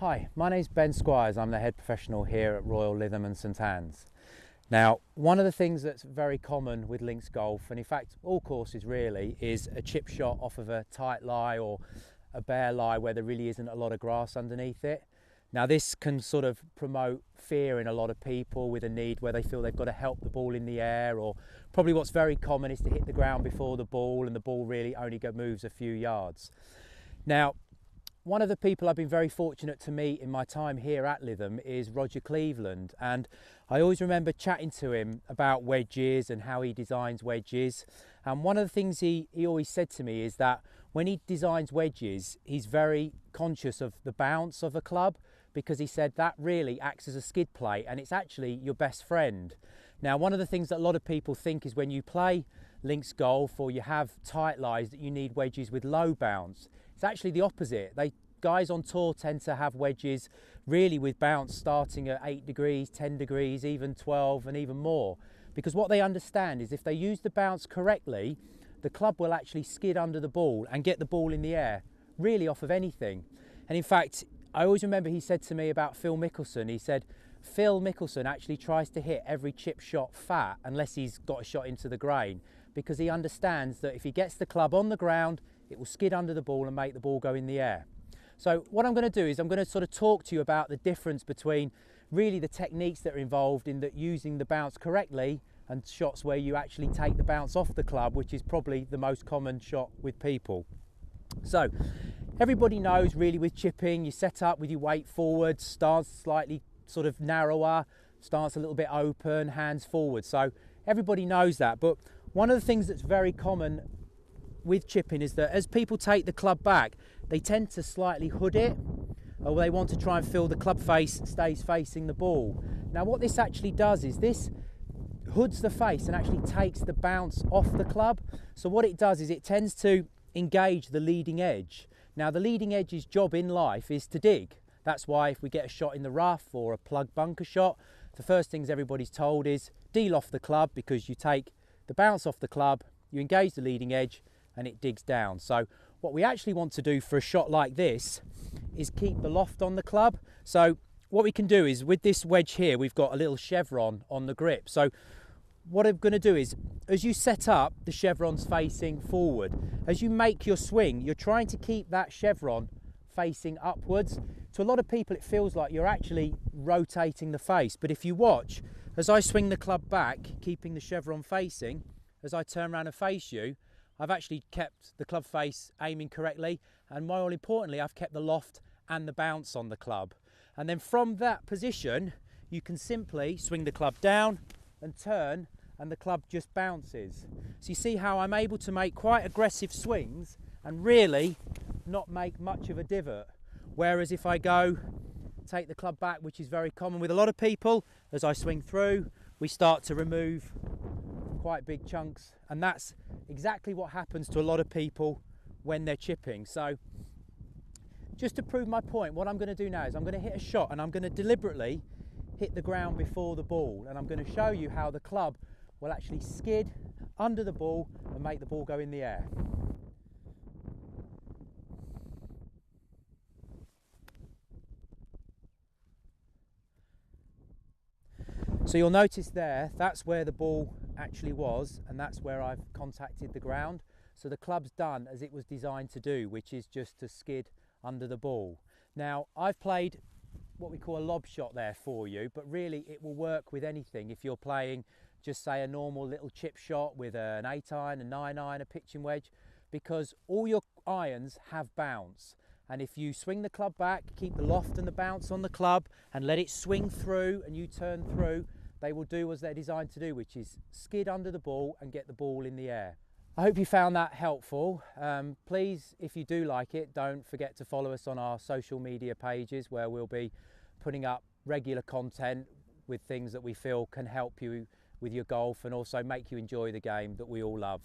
Hi, my name's Ben Squires. I'm the head professional here at Royal Lytham and St Anne's. Now, one of the things that's very common with links golf, and in fact all courses really, is a chip shot off of a tight lie or a bare lie where there really isn't a lot of grass underneath it. Now this can sort of promote fear in a lot of people with a need where they feel they've got to help the ball in the air, or probably what's very common is to hit the ground before the ball and the ball really only moves a few yards. Now, one of the people I've been very fortunate to meet in my time here at Lytham is Roger Cleveland, and I always remember chatting to him about wedges and how he designs wedges. And one of the things he always said to me is that when he designs wedges, he's very conscious of the bounce of a club, because he said that really acts as a skid plate and it's actually your best friend. Now, one of the things that a lot of people think is when you play links golf or you have tight lies that you need wedges with low bounce. It's actually the opposite. Guys on tour tend to have wedges really with bounce starting at 8 degrees, 10 degrees, even 12 and even more. Because what they understand is if they use the bounce correctly, the club will actually skid under the ball and get the ball in the air, really off of anything. And in fact, I always remember he said to me about Phil Mickelson, he said, Phil Mickelson actually tries to hit every chip shot fat unless he's got a shot into the grain, because he understands that if he gets the club on the ground, it will skid under the ball and make the ball go in the air. So what I'm going to do is I'm going to sort of talk to you about the difference between really the techniques that are involved in that using the bounce correctly and shots where you actually take the bounce off the club, which is probably the most common shot with people. So everybody knows really with chipping, you set up with your weight forward, stance slightly sort of narrower, stance a little bit open, hands forward. So everybody knows that. But one of the things that's very common with chipping is that as people take the club back, they tend to slightly hood it, or they want to try and feel the club face stays facing the ball. Now what this actually does is this hoods the face and actually takes the bounce off the club. So what it does is it tends to engage the leading edge. Now the leading edge's job in life is to dig. That's why if we get a shot in the rough or a plug bunker shot, the first things everybody's told is deal off the club, because you take the bounce off the club, you engage the leading edge and it digs down. So what we actually want to do for a shot like this is keep the loft on the club. So what we can do is with this wedge here, we've got a little chevron on the grip. So what I'm going to do is, as you set up, the chevron's facing forward. As you make your swing, you're trying to keep that chevron facing upwards. To a lot of people, it feels like you're actually rotating the face. But if you watch, as I swing the club back, keeping the chevron facing, as I turn around and face you, I've actually kept the club face aiming correctly. And more importantly, I've kept the loft and the bounce on the club. And then from that position, you can simply swing the club down and turn, and the club just bounces. So you see how I'm able to make quite aggressive swings and really not make much of a divot. Whereas if I go take the club back, which is very common with a lot of people, as I swing through, we start to remove quite big chunks, and that's exactly what happens to a lot of people when they're chipping. So just to prove my point, what I'm going to do now is I'm going to hit a shot and I'm going to deliberately hit the ground before the ball, and I'm going to show you how the club will actually skid under the ball and make the ball go in the air. So you'll notice there, that's where the ball actually was, and that's where I've contacted the ground. So the club's done as it was designed to do, which is just to skid under the ball. Now I've played what we call a lob shot there for you, but really it will work with anything. If you're playing just say a normal little chip shot with an 8-iron, a 9-iron, a pitching wedge, because all your irons have bounce. And if you swing the club back, keep the loft and the bounce on the club and let it swing through and you turn through, they will do as they're designed to do, which is skid under the ball and get the ball in the air. I hope you found that helpful. Please, if you do like it, don't forget to follow us on our social media pages, where we'll be putting up regular content with things that we feel can help you with your golf and also make you enjoy the game that we all love.